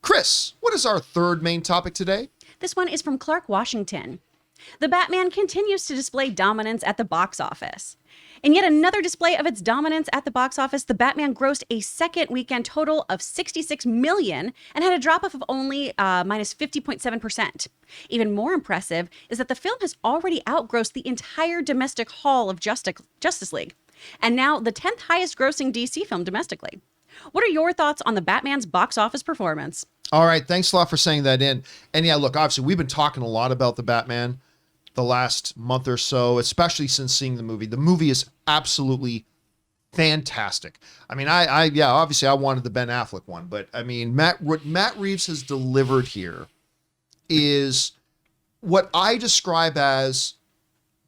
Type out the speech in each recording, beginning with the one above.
Chris, what is our third main topic today? This one is from Clark Washington. The Batman continues to display dominance at the box office. In yet another display of its dominance at the box office, the Batman grossed a second weekend total of $66 million and had a drop-off of only minus 50.7%. Even more impressive is that the film has already outgrossed the entire domestic haul of Justice League, and now the 10th highest grossing DC film domestically. What are your thoughts on the Batman's box office performance? All right, thanks a lot for saying that in. And yeah, look, obviously we've been talking a lot about the Batman the last month or so, especially since seeing the movie. The movie is absolutely fantastic. I mean, obviously I wanted the Ben Affleck one, but I mean, what Matt Reeves has delivered here is what I describe as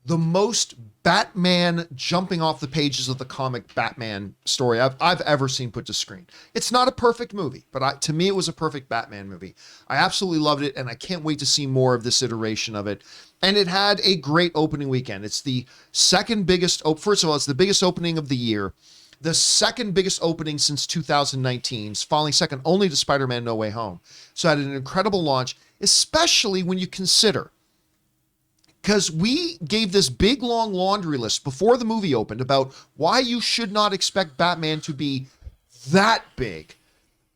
the most Batman jumping off the pages of the comic Batman story I've ever seen put to screen. It's not a perfect movie, but to me, it was a perfect Batman movie. I absolutely loved it, and I can't wait to see more of this iteration of it. And it had a great opening weekend. It's the second biggest, first of all, it's the biggest opening of the year, the second biggest opening since 2019, falling second only to Spider-Man No Way Home. So it had an incredible launch, especially when you consider, because we gave this big, long laundry list before the movie opened about why you should not expect Batman to be that big.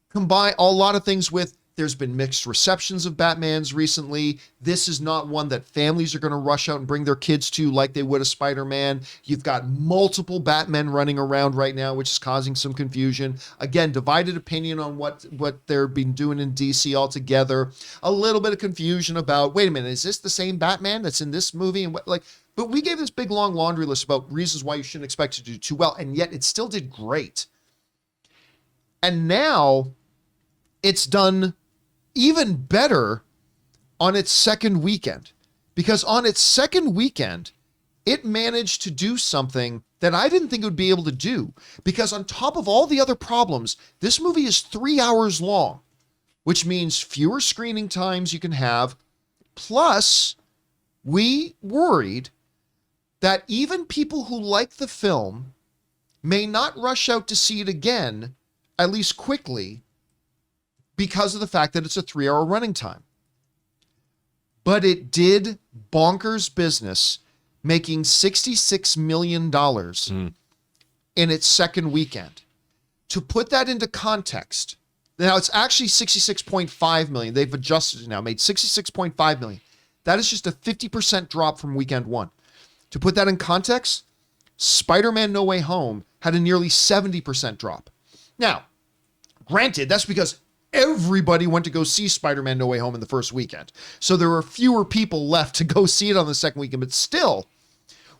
Combine a lot of things with, there's been mixed receptions of Batmans recently. This is not one that families are going to rush out and bring their kids to like they would a Spider-Man. You've got multiple Batmen running around right now, which is causing some confusion. Again, divided opinion on what they've been doing in DC altogether. A little bit of confusion about, wait a minute, is this the same Batman that's in this movie? And but we gave this big long laundry list about reasons why you shouldn't expect it to do too well, and yet it still did great. And now it's done even better on its second weekend, because on its second weekend, it managed to do something that I didn't think it would be able to do, because on top of all the other problems, this movie is 3 hours long, which means fewer screening times you can have. Plus, we worried that even people who like the film may not rush out to see it again, at least quickly, because of the fact that it's a 3-hour running time. But it did bonkers business, making $66 million in its second weekend. To put that into context, now it's actually 66.5 million. They've adjusted it now, made 66.5 million. That is just a 50% drop from weekend one. To put that in context, Spider-Man No Way Home had a nearly 70% drop. Now, granted, that's because everybody went to go see Spider-Man No Way Home in the first weekend. So there were fewer people left to go see it on the second weekend, but still,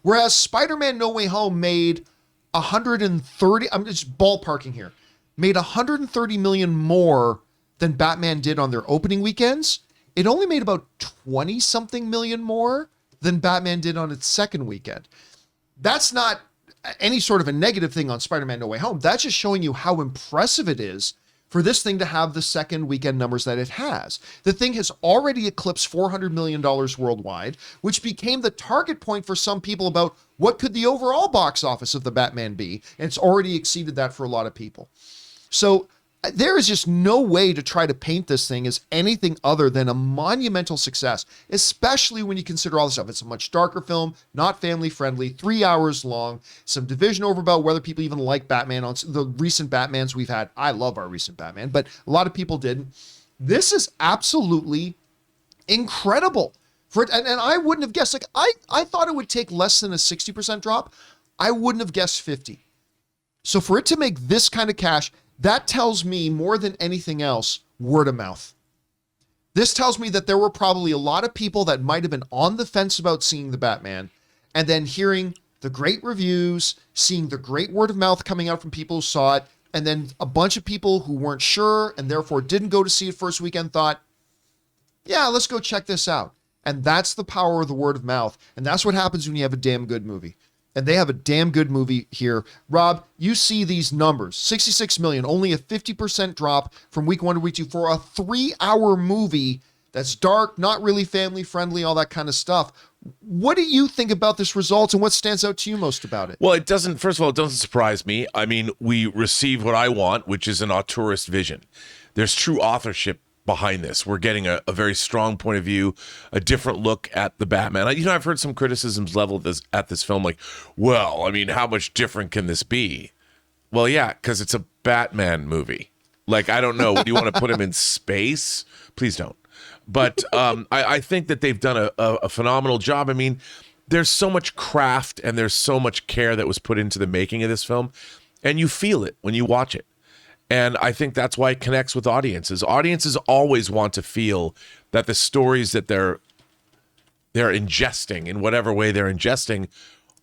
whereas Spider-Man No Way Home made 130, I'm just ballparking here, made 130 million more than Batman did on their opening weekends, it only made about 20 something million more than Batman did on its second weekend. That's not any sort of a negative thing on Spider-Man No Way Home. That's just showing you how impressive it is for this thing to have the second weekend numbers that it has. The thing has already eclipsed $400 million worldwide, which became the target point for some people about what could the overall box office of the Batman be, and it's already exceeded that for a lot of people. So there is just no way to try to paint this thing as anything other than a monumental success, especially when you consider all this stuff. It's a much darker film, not family friendly, 3 hours long, some division over about whether people even like Batman on the recent Batmans we've had. I love our recent Batman, but a lot of people didn't. This is absolutely incredible. For it, and I wouldn't have guessed, like I thought it would take less than a 60% drop. I wouldn't have guessed 50. So for it to make this kind of cash, that tells me more than anything else, word of mouth. This tells me that there were probably a lot of people that might have been on the fence about seeing the Batman, and then hearing the great reviews, seeing the great word of mouth coming out from people who saw it, and then a bunch of people who weren't sure and therefore didn't go to see it first weekend thought, yeah, let's go check this out. And that's the power of the word of mouth. And that's what happens when you have a damn good movie. And they have a damn good movie here. Rob, you see these numbers, 66 million, only a 50% drop from week 1 to week 2 for a 3-hour movie that's dark, not really family friendly, all that kind of stuff. What do you think about this result, and what stands out to you most about it? Well, first of all, it doesn't surprise me. I mean, we receive what I want, which is an auteurist vision. There's true authorship behind this. We're getting a very strong point of view, a different look at the Batman. I've heard some criticisms leveled at this film, like, well, I mean, how much different can this be? Well, yeah, because it's a Batman movie. Like, I don't know. Do you want to put him in space? Please don't. But I think that they've done a phenomenal job. I mean, there's so much craft and there's so much care that was put into the making of this film, and you feel it when you watch it. And I think that's why it connects with audiences. Audiences always want to feel that the stories that they're ingesting, in whatever way they're ingesting,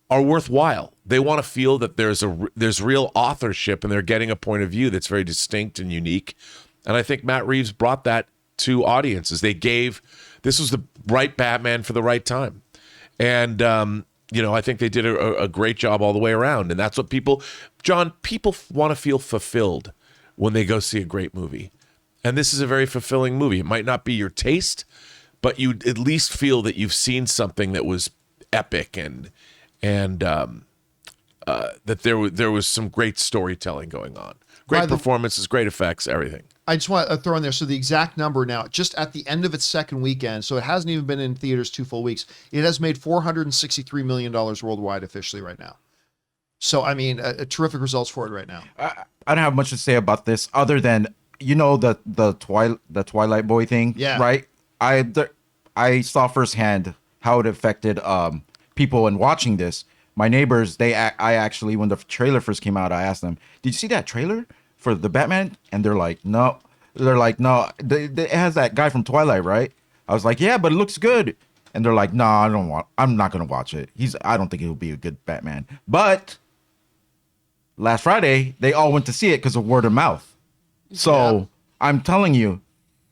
are worthwhile. They want to feel that there's real authorship and they're getting a point of view that's very distinct and unique. And I think Matt Reeves brought that to audiences. This was the right Batman for the right time. And, I think they did a great job all the way around. And that's what people want to feel fulfilled when they go see a great movie. And this is a very fulfilling movie. It might not be your taste, but you at least feel that you've seen something that was epic and that there was some great storytelling going on. Great performances, great effects, everything. I just want to throw in there, so the exact number now, just at the end of its second weekend, so it hasn't even been in theaters 2 full weeks, it has made $463 million worldwide officially right now. So, I mean, terrific results for it right now. I don't have much to say about this other than, the Twilight Boy thing, yeah, right? I saw firsthand how it affected people in watching this. My neighbors, I actually, when the trailer first came out, I asked them, "Did you see that trailer for the Batman?" And they're like, "No." They're like, "No, it has that guy from Twilight, right?" I was like, "Yeah, but it looks good." And they're like, "No, I'm not gonna watch it. I don't think he'll be a good Batman." But last Friday, they all went to see it because of word of mouth. So yeah. I'm telling you,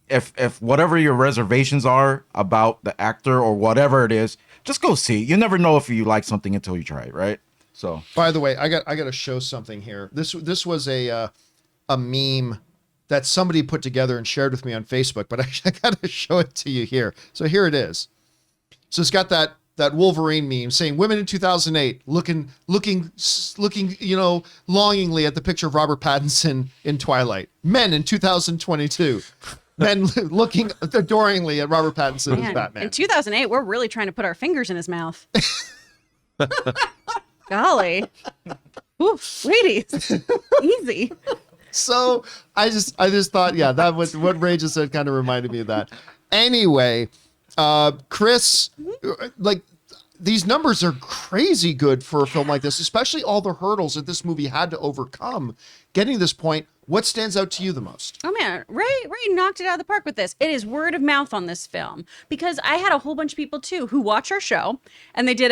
if whatever your reservations are about the actor or whatever it is, just go see. You never know if you like something until you try it, right? So, by the way, I got to show something here. This was a meme that somebody put together and shared with me on Facebook, but I got to show it to you here. So here it is. So it's got that Wolverine meme saying women in 2008 looking, longingly at the picture of Robert Pattinson in Twilight. Men in 2022. Men looking adoringly at Robert Pattinson as Batman. In 2008, we're really trying to put our fingers in his mouth. Golly. Oof, ladies. Easy. So I just thought, yeah, that was what Ray just said kind of reminded me of that. Anyway, Chris, like, these numbers are crazy good for a film like this, especially all the hurdles that this movie had to overcome getting to this point. What stands out to you the most? Oh man, Ray knocked it out of the park with this. It is word of mouth on this film, because I had a whole bunch of people too who watch our show and they did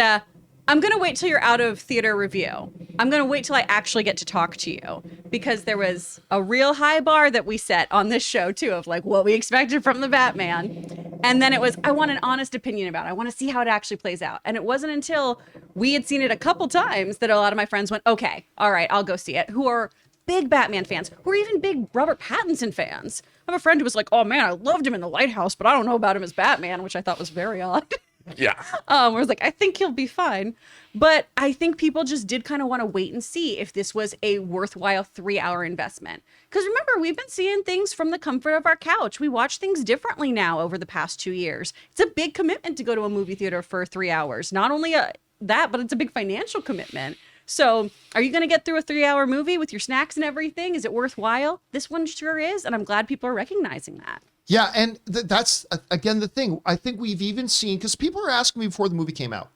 I'm going to wait till you're out of theater review. I'm going to wait till I actually get to talk to you, because there was a real high bar that we set on this show too, of like what we expected from the Batman. And then it was, I want an honest opinion about it. I want to see how it actually plays out. And it wasn't until we had seen it a couple times that a lot of my friends went, okay, all right, I'll go see it, who are big Batman fans, who are even big Robert Pattinson fans. I have a friend who was like, oh man, I loved him in The Lighthouse, but I don't know about him as Batman, which I thought was very odd. Yeah. I was like, I think he'll be fine. But I think people just did kind of want to wait and see if this was a worthwhile 3-hour investment. Because remember, we've been seeing things from the comfort of our couch. We watch things differently now over the past 2 years. It's a big commitment to go to a movie theater for 3 hours. Not only that, but it's a big financial commitment. So are you going to get through a 3-hour movie with your snacks and everything? Is it worthwhile? This one sure is. And I'm glad people are recognizing that. Yeah, and that's, again, the thing. I think we've even seen, because people were asking me before the movie came out,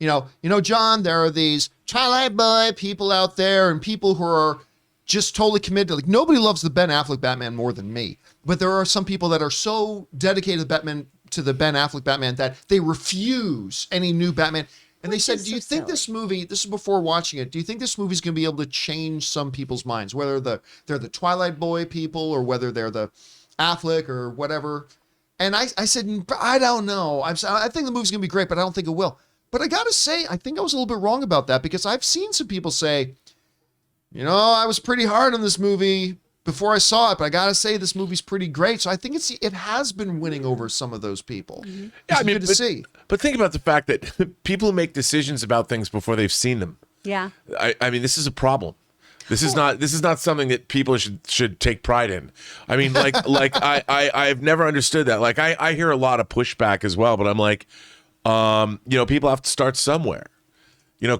John, there are these Twilight Boy people out there and people who are just totally committed. Like, nobody loves the Ben Affleck Batman more than me. But there are some people that are so dedicated to the Ben Affleck Batman that they refuse any new Batman. And they said, do you think this movie, this is before watching it, do you think this movie's going to be able to change some people's minds, whether they're the Twilight Boy people or whether they're the Affleck or whatever? And I said, I don't know. I think the movie's going to be great, but I don't think it will. But I got to say, I think I was a little bit wrong about that, because I've seen some people say, I was pretty hard on this movie before I saw it, but I got to say this movie's pretty great. So I think it has been winning over some of those people. Mm-hmm. Yeah, good to see. But think about the fact that people make decisions about things before they've seen them. Yeah. I mean, this is a problem. This is not something that people should take pride in. I mean, I've never understood that. Like I hear a lot of pushback as well, but I'm like, people have to start somewhere.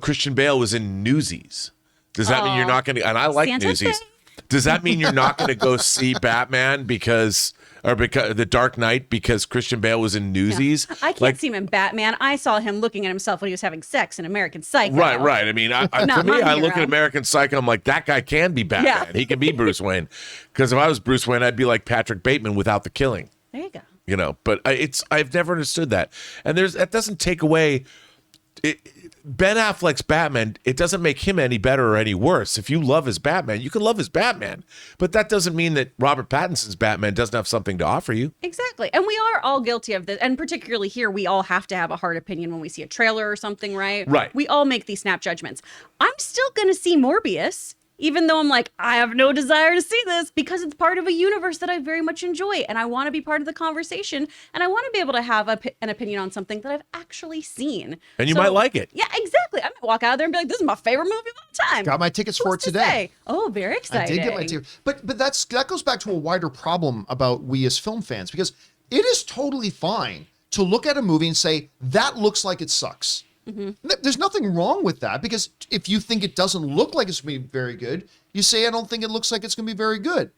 Christian Bale was in Newsies. Does that mean you're not going to? And I like Santa Newsies. Fe? Does that mean you're not going to go see Batman because The Dark Knight because Christian Bale was in Newsies? I can't see him in Batman. I saw him looking at himself when he was having sex in American Psycho. Right. I mean, to me, I look at hero. American Psycho. I'm like, that guy can be Batman. Yeah. He can be Bruce Wayne. Because if I was Bruce Wayne, I'd be like Patrick Bateman without the killing. There you go. But I've never understood that, and that doesn't take away. Ben Affleck's Batman, it doesn't make him any better or any worse. If you love his Batman, you can love his Batman. But that doesn't mean that Robert Pattinson's Batman doesn't have something to offer you. Exactly. And we are all guilty of this. And particularly here, we all have to have a hard opinion when we see a trailer or something, right? Right. We all make these snap judgments. I'm still going to see Morbius, even though I'm like, I have no desire to see this because it's part of a universe that I very much enjoy. And I want to be part of the conversation. And I want to be able to have an opinion on something that I've actually seen. And you might like it. Yeah, exactly. I might walk out there and be like, this is my favorite movie of all time. Got my tickets for it Who's to today. say? Oh, very I exciting. did get my ticket. But that goes back to a wider problem about we as film fans, because it is totally fine to look at a movie and say, that looks like it sucks. Mm-hmm. There's nothing wrong with that, because if you think it doesn't look like it's going to be very good, you say, I don't think it looks like it's going to be very good.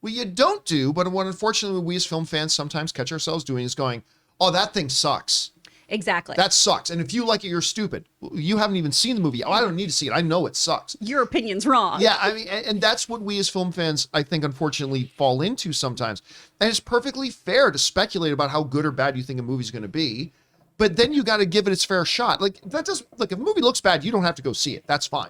What you don't do, but what unfortunately we as film fans sometimes catch ourselves doing, is going, oh, that thing sucks. Exactly. That sucks. And if you like it, you're stupid. You haven't even seen the movie. Oh, I don't need to see it. I know it sucks. Your opinion's wrong. Yeah, I mean, and that's what we as film fans, I think, unfortunately fall into sometimes. And it's perfectly fair to speculate about how good or bad you think a movie's going to be, but then you got to give it its fair shot. Like, if a movie looks bad, you don't have to go see it. That's fine.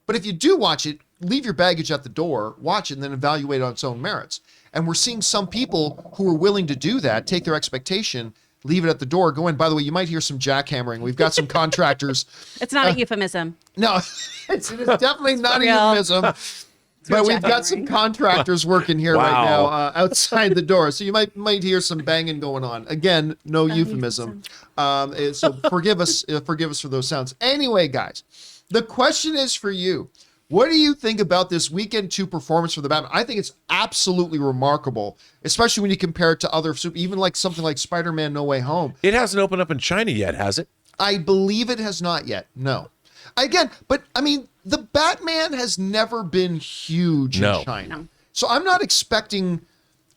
But if you do watch it, leave your baggage at the door, watch it, and then evaluate it on its own merits. And we're seeing some people who are willing to do that, take their expectation, leave it at the door, go in. By the way, you might hear some jackhammering. We've got some contractors. It's not a euphemism. No, it is definitely not a real. euphemism. But we've got some contractors working here right now outside the door. So you might hear some banging going on. Again, no euphemism. So forgive us for those sounds. Anyway, guys, the question is for you. What do you think about this Weekend 2 performance for the Batman? I think it's absolutely remarkable, especially when you compare it to other, even like something like Spider-Man No Way Home. It hasn't opened up in China yet, has it? I believe it has not yet. No. Again, but I mean, the Batman has never been huge in China. No. So I'm not expecting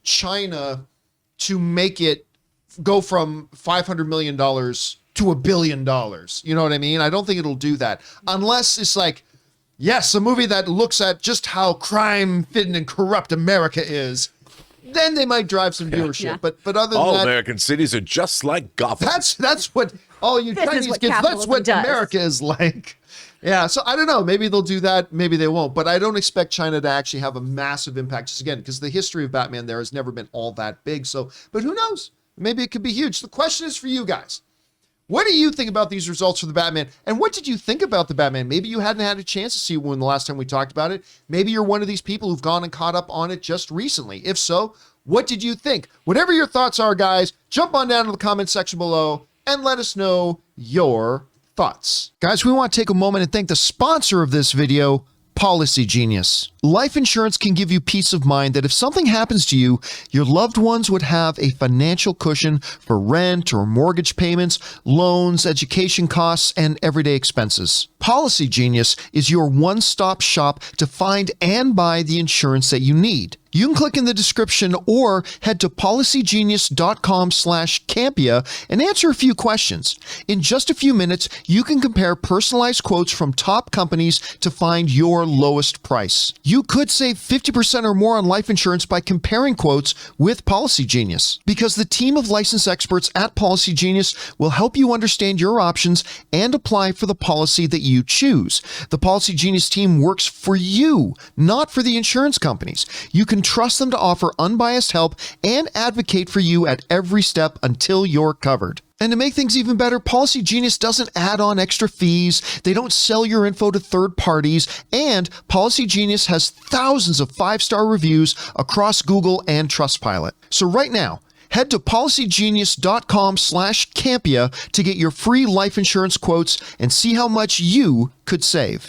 China to make it go from $500 million to $1 billion. You know what I mean? I don't think it'll do that unless it's like, yes, a movie that looks at just how crime-fitting and corrupt America is. Then they might drive some viewership. Yeah. But other than all that, American cities are just like Gotham. That's what all you Chinese kids. That's what America is like. Yeah. So I don't know. Maybe they'll do that. Maybe they won't. But I don't expect China to actually have a massive impact. Just again, because the history of Batman there has never been all that big. So, but who knows? Maybe it could be huge. The question is for you guys. What do you think about these results for the Batman? And what did you think about the Batman? Maybe you hadn't had a chance to see one the last time we talked about it. Maybe you're one of these people who've gone and caught up on it just recently. If so, what did you think? Whatever your thoughts are, guys, jump on down to the comment section below and let us know your thoughts. Guys, we want to take a moment and thank the sponsor of this video, Policy Genius. Life insurance can give you peace of mind that if something happens to you, your loved ones would have a financial cushion for rent or mortgage payments, loans, education costs, and everyday expenses. Policy Genius is your one-stop shop to find and buy the insurance that you need. You can click in the description or head to policygenius.com/Campea and answer a few questions. In just a few minutes, you can compare personalized quotes from top companies to find your lowest price. You could save 50% or more on life insurance by comparing quotes with Policy Genius, because the team of licensed experts at Policy Genius will help you understand your options and apply for the policy that you choose. The Policy Genius team works for you, not for the insurance companies. You can trust them to offer unbiased help and advocate for you at every step until you're covered. And to make things even better, Policy Genius doesn't add on extra fees, they don't sell your info to third parties, and Policy Genius has thousands of 5-star reviews across Google and Trustpilot. So right now, head to policygenius.com/Campea to get your free life insurance quotes and see how much you could save.